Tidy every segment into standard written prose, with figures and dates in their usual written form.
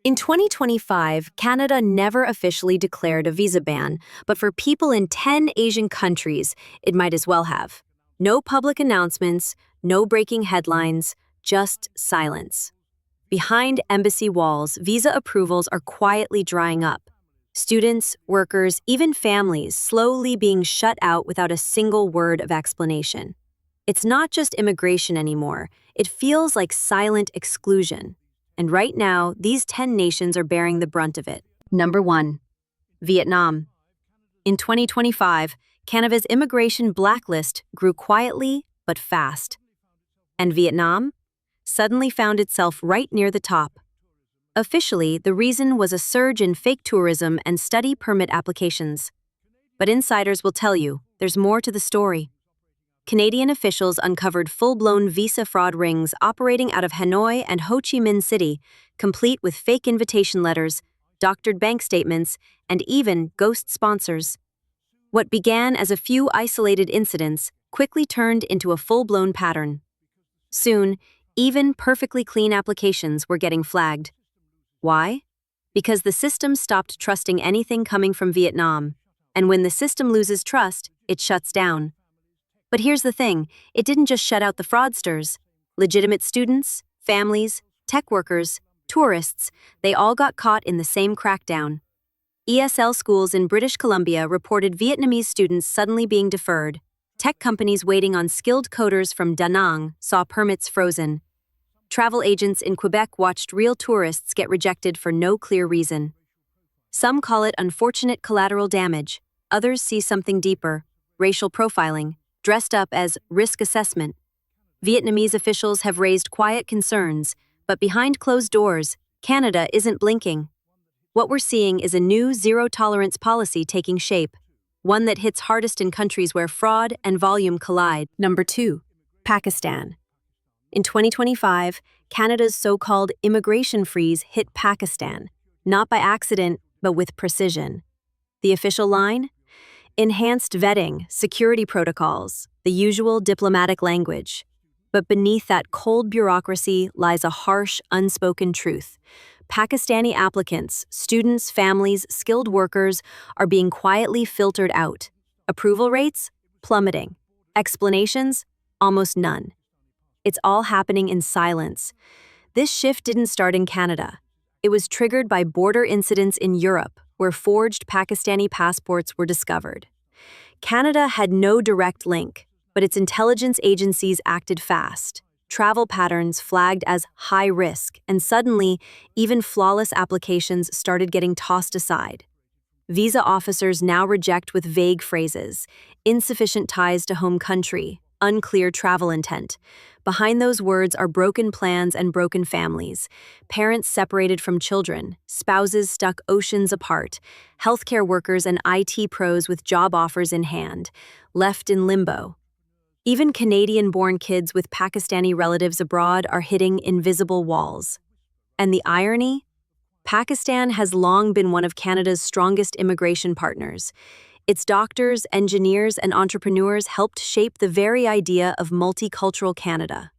In 2025, Canada never officially declared a visa ban, but for people in 10 Asian countries, it might as well have. No public announcements, no breaking headlines, just silence. Behind embassy walls, visa approvals are quietly drying up. Students, workers, even families slowly being shut out without a single word of explanation. It's not just immigration anymore, it feels like silent exclusion. And right now, these 10 nations are bearing the brunt of it. Number 1. Vietnam. In 2025, Canada's immigration blacklist grew quietly but fast. And Vietnam suddenly found itself right near the top. Officially, the reason was a surge in fake tourism and study permit applications. But insiders will tell you, there's more to the story. Canadian officials uncovered full-blown visa fraud rings operating out of Hanoi and Ho Chi Minh City, complete with fake invitation letters, doctored bank statements, and even ghost sponsors. What began as a few isolated incidents quickly turned into a full-blown pattern. Soon, even perfectly clean applications were getting flagged. Why? Because the system stopped trusting anything coming from Vietnam, and when the system loses trust, it shuts down. But here's the thing, it didn't just shut out the fraudsters. Legitimate students, families, tech workers, tourists, they all got caught in the same crackdown. ESL schools in British Columbia reported Vietnamese students suddenly being deferred. Tech companies waiting on skilled coders from Da Nang saw permits frozen. Travel agents in Quebec watched real tourists get rejected for no clear reason. Some call it unfortunate collateral damage. Others see something deeper, racial profiling, dressed up as risk assessment. Vietnamese officials have raised quiet concerns, but behind closed doors, Canada isn't blinking. What we're seeing is a new zero-tolerance policy taking shape, one that hits hardest in countries where fraud and volume collide. Number 2. Pakistan. In 2025, Canada's so-called immigration freeze hit Pakistan, not by accident, but with precision. The official line? Enhanced vetting, security protocols, the usual diplomatic language. But beneath that cold bureaucracy lies a harsh, unspoken truth. Pakistani applicants, students, families, skilled workers are being quietly filtered out. Approval rates? Plummeting. Explanations? Almost none. It's all happening in silence. This shift didn't start in Canada. It was triggered by border incidents in Europe, where forged Pakistani passports were discovered. Canada had no direct link, but its intelligence agencies acted fast. Travel patterns flagged as high risk, and suddenly, even flawless applications started getting tossed aside. Visa officers now reject with vague phrases, insufficient ties to home country, unclear travel intent. Behind those words are broken plans and broken families, parents separated from children, spouses stuck oceans apart, healthcare workers and IT pros with job offers in hand, left in limbo. Even Canadian-born kids with Pakistani relatives abroad are hitting invisible walls. And the irony? Pakistan has long been one of Canada's strongest immigration partners. Its doctors, engineers, and entrepreneurs helped shape the very idea of multicultural Canada.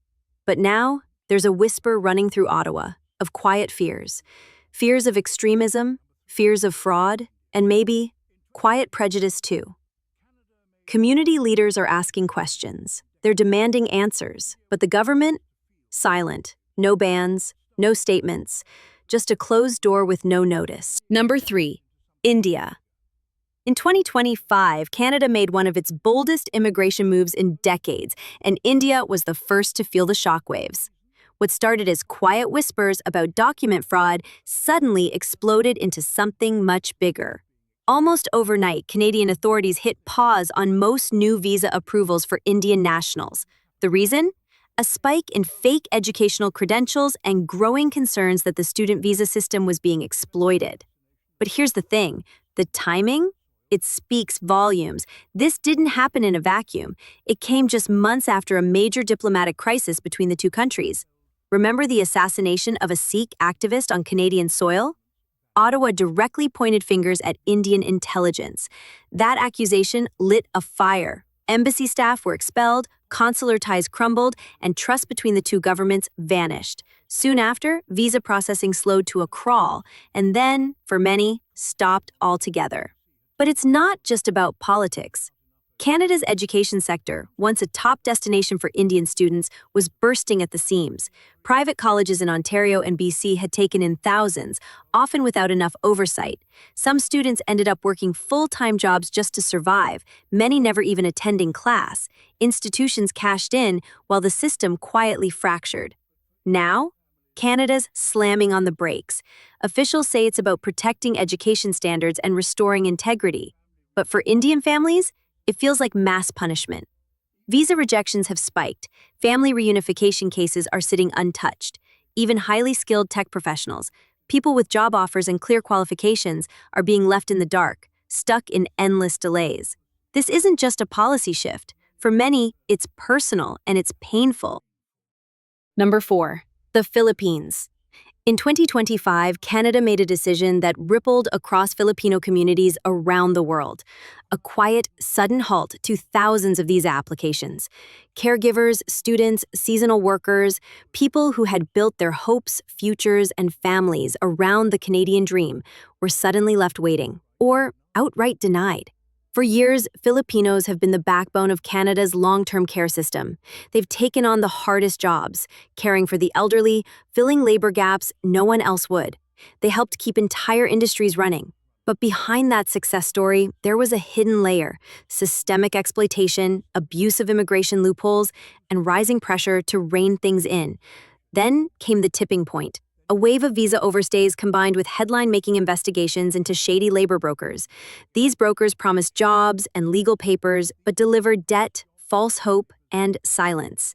But now, there's a whisper running through Ottawa of quiet fears. Fears of extremism, fears of fraud, and maybe quiet prejudice too. Community leaders are asking questions. They're demanding answers, but the government? Silent. No bans, no statements, just a closed door with no notice. Number 3. India. In 2025, Canada made one of its boldest immigration moves in decades, and India was the first to feel the shockwaves. What started as quiet whispers about document fraud suddenly exploded into something much bigger. Almost overnight, Canadian authorities hit pause on most new visa approvals for Indian nationals. The reason? A spike in fake educational credentials and growing concerns that the student visa system was being exploited. But here's the thing, the timing? It speaks volumes. This didn't happen in a vacuum. It came just months after a major diplomatic crisis between the two countries. Remember the assassination of a Sikh activist on Canadian soil? Ottawa directly pointed fingers at Indian intelligence. That accusation lit a fire. Embassy staff were expelled, consular ties crumbled, and trust between the two governments vanished. Soon after, visa processing slowed to a crawl, and then, for many, stopped altogether. But it's not just about politics. Canada's education sector, once a top destination for Indian students, was bursting at the seams. Private colleges in Ontario and BC had taken in thousands, often without enough oversight. Some students ended up working full-time jobs just to survive, many never even attending class. Institutions cashed in while the system quietly fractured. Now, Canada's slamming on the brakes. Officials say it's about protecting education standards and restoring integrity. But for Indian families, it feels like mass punishment. Visa rejections have spiked. Family reunification cases are sitting untouched. Even highly skilled tech professionals, people with job offers and clear qualifications, are being left in the dark, stuck in endless delays. This isn't just a policy shift. For many, it's personal and it's painful. Number 4. The Philippines. In 2025, Canada made a decision that rippled across Filipino communities around the world. A quiet, sudden halt to thousands of these applications. Caregivers, students, seasonal workers, people who had built their hopes, futures, and families around the Canadian dream were suddenly left waiting, or outright denied. For years, Filipinos have been the backbone of Canada's long-term care system. They've taken on the hardest jobs, caring for the elderly, filling labor gaps no one else would. They helped keep entire industries running. But behind that success story, there was a hidden layer: systemic exploitation, abusive immigration loopholes, and rising pressure to rein things in. Then came the tipping point. A wave of visa overstays combined with headline-making investigations into shady labor brokers. These brokers promised jobs and legal papers, but delivered debt, false hope, and silence.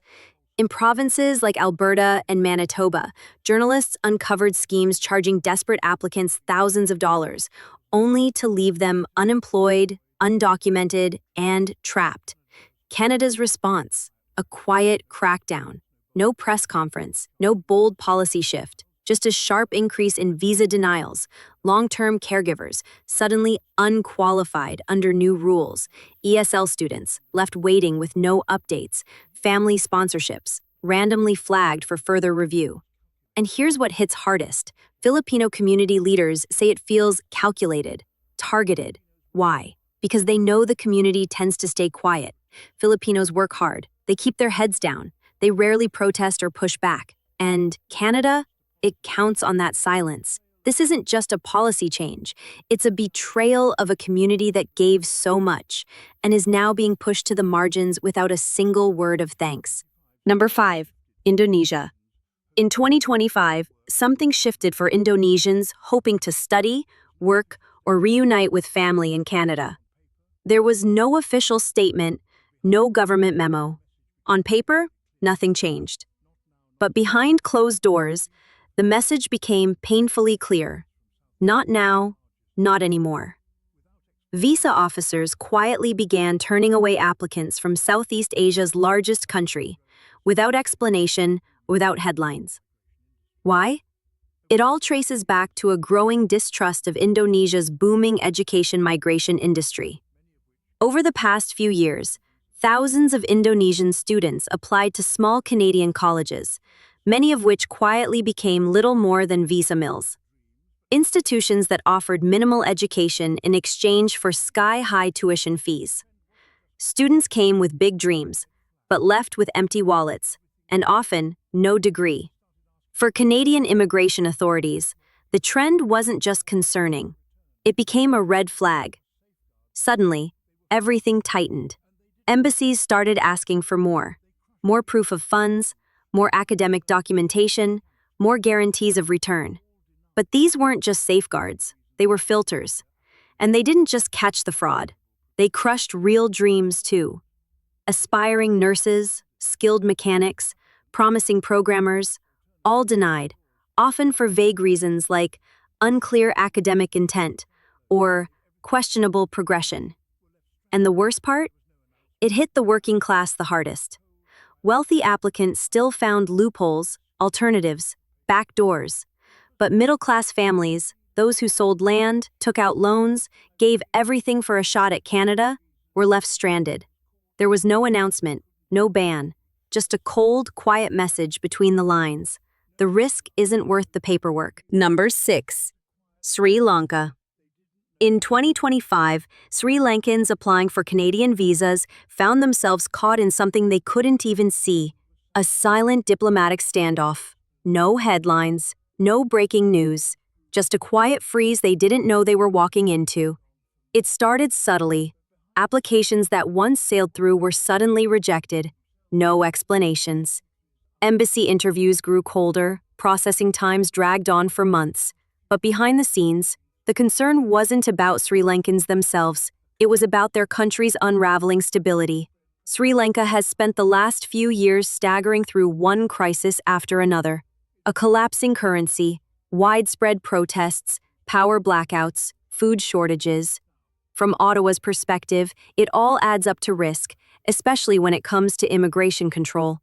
In provinces like Alberta and Manitoba, journalists uncovered schemes charging desperate applicants thousands of dollars, only to leave them unemployed, undocumented, and trapped. Canada's response: a quiet crackdown. No press conference, no bold policy shift. Just a sharp increase in visa denials, long-term caregivers, suddenly unqualified under new rules, ESL students left waiting with no updates, family sponsorships randomly flagged for further review. And here's what hits hardest. Filipino community leaders say it feels calculated, targeted. Why? Because they know the community tends to stay quiet. Filipinos work hard. They keep their heads down. They rarely protest or push back. And Canada? It counts on that silence. This isn't just a policy change. It's a betrayal of a community that gave so much and is now being pushed to the margins without a single word of thanks. Number 5. Indonesia. In 2025, something shifted for Indonesians hoping to study, work, or reunite with family in Canada. There was no official statement, no government memo. On paper, nothing changed. But behind closed doors, the message became painfully clear. Not now, not anymore. Visa officers quietly began turning away applicants from Southeast Asia's largest country, without explanation, without headlines. Why? It all traces back to a growing distrust of Indonesia's booming education migration industry. Over the past few years, thousands of Indonesian students applied to small Canadian colleges, many of which quietly became little more than visa mills. Institutions that offered minimal education in exchange for sky-high tuition fees. Students came with big dreams, but left with empty wallets, and often no degree. For Canadian immigration authorities, the trend wasn't just concerning. It became a red flag. Suddenly, everything tightened. Embassies started asking for more proof of funds, more academic documentation, more guarantees of return. But these weren't just safeguards, they were filters. And they didn't just catch the fraud, they crushed real dreams too. Aspiring nurses, skilled mechanics, promising programmers, all denied, often for vague reasons like unclear academic intent or questionable progression. And the worst part? It hit the working class the hardest. Wealthy applicants still found loopholes, alternatives, back doors. But middle-class families, those who sold land, took out loans, gave everything for a shot at Canada, were left stranded. There was no announcement, No ban, just a cold, quiet message between the lines. The risk isn't worth the paperwork. Number 6. Sri Lanka. In 2025, Sri Lankans applying for Canadian visas found themselves caught in something they couldn't even see: a silent diplomatic standoff. No headlines, no breaking news, just a quiet freeze they didn't know they were walking into. It started subtly. Applications that once sailed through were suddenly rejected. No explanations. Embassy interviews grew colder, processing times dragged on for months. But behind the scenes, the concern wasn't about Sri Lankans themselves. It was about their country's unraveling stability. Sri Lanka has spent the last few years staggering through one crisis after another: a collapsing currency, widespread protests, power blackouts, food shortages. From Ottawa's perspective, it all adds up to risk, especially when it comes to immigration control.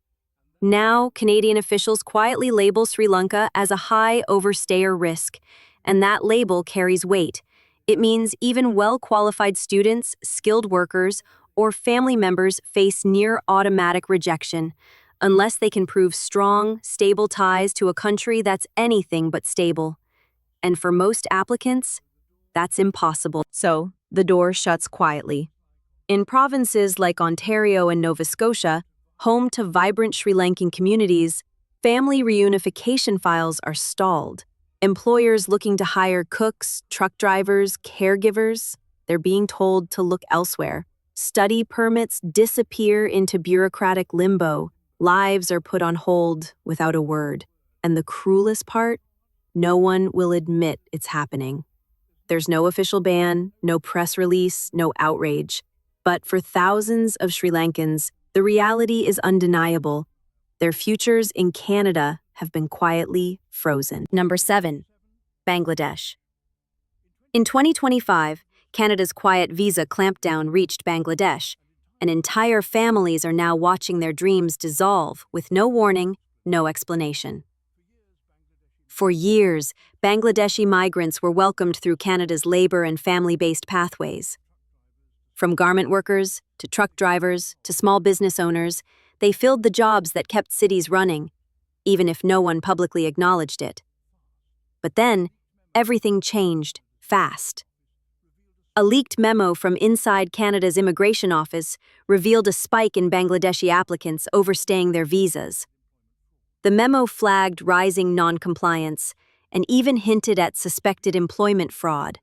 Now, Canadian officials quietly label Sri Lanka as a high overstayer risk, and that label carries weight. It means even well-qualified students, skilled workers, or family members face near automatic rejection, unless they can prove strong, stable ties to a country that's anything but stable. And for most applicants, that's impossible. So, the door shuts quietly. In provinces like Ontario and Nova Scotia, home to vibrant Sri Lankan communities, family reunification files are stalled. Employers looking to hire cooks, truck drivers, caregivers, they're being told to look elsewhere. Study permits disappear into bureaucratic limbo. Lives are put on hold without a word. And the cruelest part? No one will admit it's happening. There's no official ban, no press release, no outrage. But for thousands of Sri Lankans, the reality is undeniable. Their futures in Canada have been quietly frozen. Number 7. Bangladesh. In 2025, Canada's quiet visa clampdown reached Bangladesh, and entire families are now watching their dreams dissolve with no warning, no explanation. For years, Bangladeshi migrants were welcomed through Canada's labor and family-based pathways. From garment workers, to truck drivers, to small business owners, they filled the jobs that kept cities running, even if no one publicly acknowledged it. But then, everything changed, fast. A leaked memo from inside Canada's immigration office revealed a spike in Bangladeshi applicants overstaying their visas. The memo flagged rising non-compliance and even hinted at suspected employment fraud.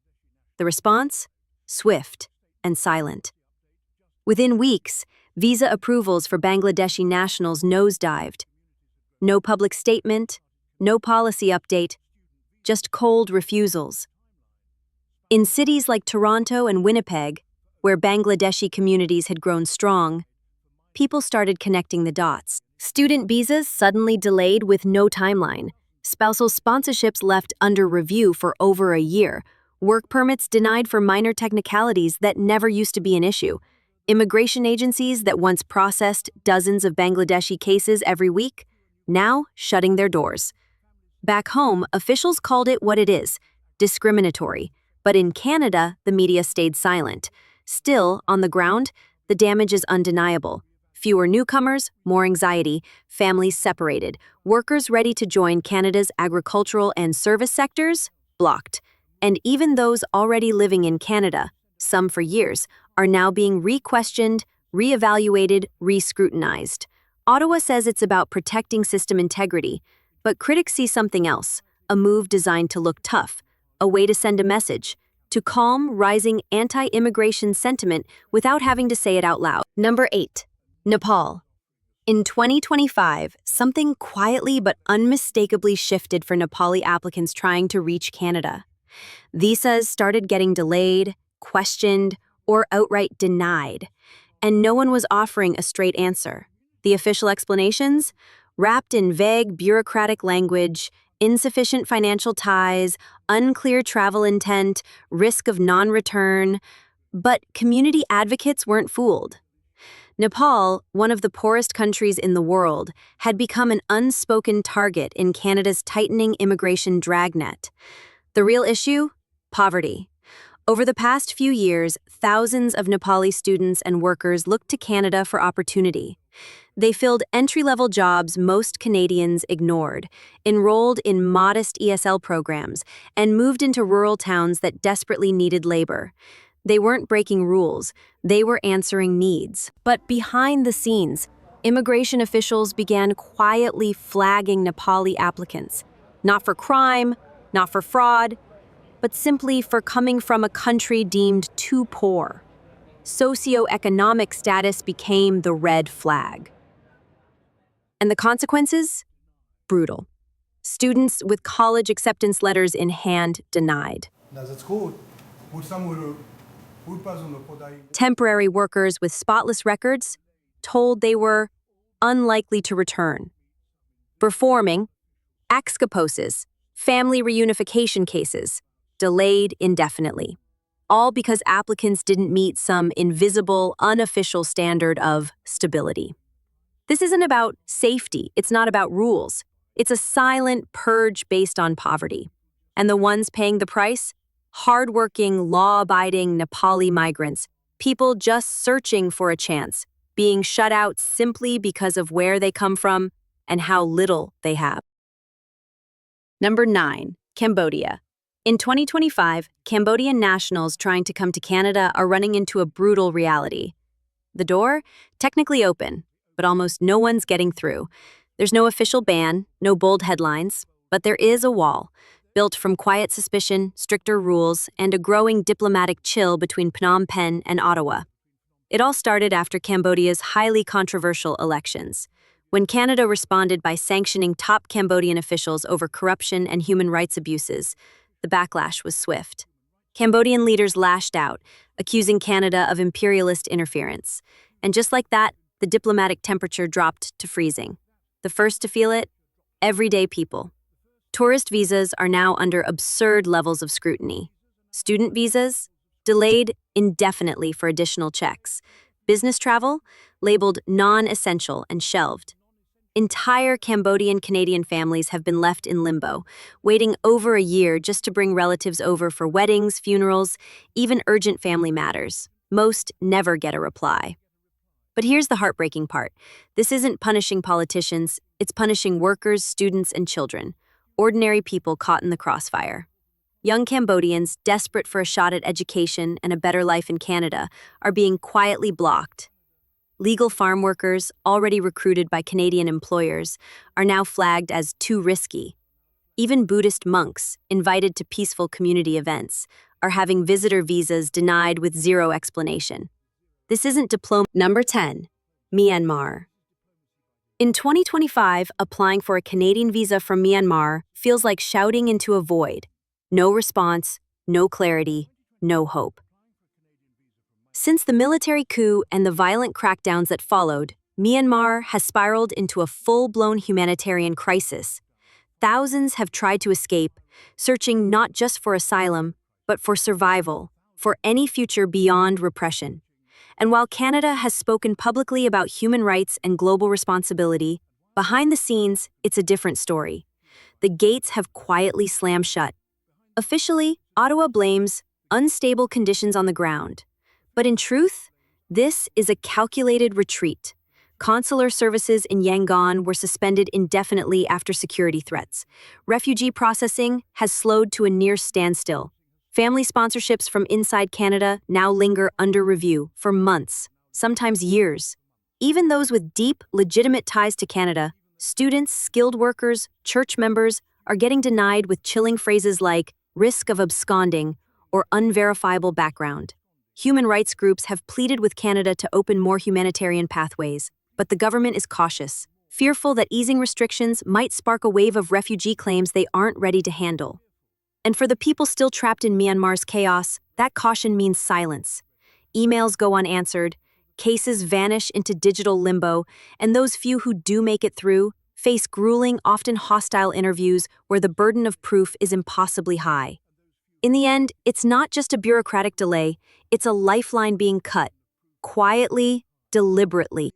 The response? Swift and silent. Within weeks, visa approvals for Bangladeshi nationals nosedived. No public statement, no policy update, just cold refusals. In cities like Toronto and Winnipeg, where Bangladeshi communities had grown strong, people started connecting the dots. Student visas suddenly delayed with no timeline. Spousal sponsorships left under review for over a year. Work permits denied for minor technicalities that never used to be an issue. Immigration agencies that once processed dozens of Bangladeshi cases every week, now shutting their doors. Back home, officials called it what it is: discriminatory. But in Canada, the media stayed silent. Still, on the ground, the damage is undeniable. Fewer newcomers, more anxiety, families separated, workers ready to join Canada's agricultural and service sectors, blocked. And even those already living in Canada, some for years, are now being re-questioned, re-evaluated, re-scrutinized. Ottawa says it's about protecting system integrity, but critics see something else: a move designed to look tough, a way to send a message, to calm rising anti-immigration sentiment without having to say it out loud. Number 8. Nepal. In 2025, something quietly but unmistakably shifted for Nepali applicants trying to reach Canada. Visas started getting delayed, questioned, or outright denied, and no one was offering a straight answer. The official explanations? Wrapped in vague bureaucratic language, insufficient financial ties, unclear travel intent, risk of non-return. But community advocates weren't fooled. Nepal, one of the poorest countries in the world, had become an unspoken target in Canada's tightening immigration dragnet. The real issue? Poverty. Over the past few years, thousands of Nepali students and workers looked to Canada for opportunity. They filled entry-level jobs most Canadians ignored, enrolled in modest ESL programs, and moved into rural towns that desperately needed labor. They weren't breaking rules, they were answering needs. But behind the scenes, immigration officials began quietly flagging Nepali applicants, not for crime, not for fraud, but simply for coming from a country deemed too poor. Socioeconomic status became the red flag. And the consequences? Brutal. Students with college acceptance letters in hand denied. Temporary workers with spotless records told they were unlikely to return. Performing excaposes, family reunification cases, delayed indefinitely. All because applicants didn't meet some invisible, unofficial standard of stability. This isn't about safety, it's not about rules. It's a silent purge based on poverty. And the ones paying the price? Hardworking, law-abiding Nepali migrants, people just searching for a chance, being shut out simply because of where they come from and how little they have. Number 9, Cambodia. In 2025, Cambodian nationals trying to come to Canada are running into a brutal reality. The door, technically open, but almost no one's getting through. There's no official ban, no bold headlines, but there is a wall, built from quiet suspicion, stricter rules, and a growing diplomatic chill between Phnom Penh and Ottawa. It all started after Cambodia's highly controversial elections, when Canada responded by sanctioning top Cambodian officials over corruption and human rights abuses. The backlash was swift. Cambodian leaders lashed out, accusing Canada of imperialist interference. And just like that, the diplomatic temperature dropped to freezing. The first to feel it? Everyday people. Tourist visas are now under absurd levels of scrutiny. Student visas? Delayed indefinitely for additional checks. Business travel? Labeled non-essential and shelved. Entire Cambodian-Canadian families have been left in limbo, waiting over a year just to bring relatives over for weddings, funerals, even urgent family matters. Most never get a reply. But here's the heartbreaking part. This isn't punishing politicians, it's punishing workers, students, and children. Ordinary people caught in the crossfire. Young Cambodians, desperate for a shot at education and a better life in Canada, are being quietly blocked. Legal farm workers, already recruited by Canadian employers, are now flagged as too risky. Even Buddhist monks, invited to peaceful community events, are having visitor visas denied with zero explanation. This isn't diploma. Number 10, Myanmar. In 2025, applying for a Canadian visa from Myanmar feels like shouting into a void. No response, no clarity, no hope. Since the military coup and the violent crackdowns that followed, Myanmar has spiraled into a full-blown humanitarian crisis. Thousands have tried to escape, searching not just for asylum, but for survival, for any future beyond repression. And while Canada has spoken publicly about human rights and global responsibility, behind the scenes, it's a different story. The gates have quietly slammed shut. Officially, Ottawa blames unstable conditions on the ground. But in truth, this is a calculated retreat. Consular services in Yangon were suspended indefinitely after security threats. Refugee processing has slowed to a near standstill. Family sponsorships from inside Canada now linger under review for months, sometimes years. Even those with deep, legitimate ties to Canada, students, skilled workers, church members, are getting denied with chilling phrases like risk of absconding or unverifiable background. Human rights groups have pleaded with Canada to open more humanitarian pathways, but the government is cautious, fearful that easing restrictions might spark a wave of refugee claims they aren't ready to handle. And for the people still trapped in Myanmar's chaos, that caution means silence. Emails go unanswered, cases vanish into digital limbo, and those few who do make it through face grueling, often hostile interviews where the burden of proof is impossibly high. In the end, it's not just a bureaucratic delay, it's a lifeline being cut, quietly, deliberately.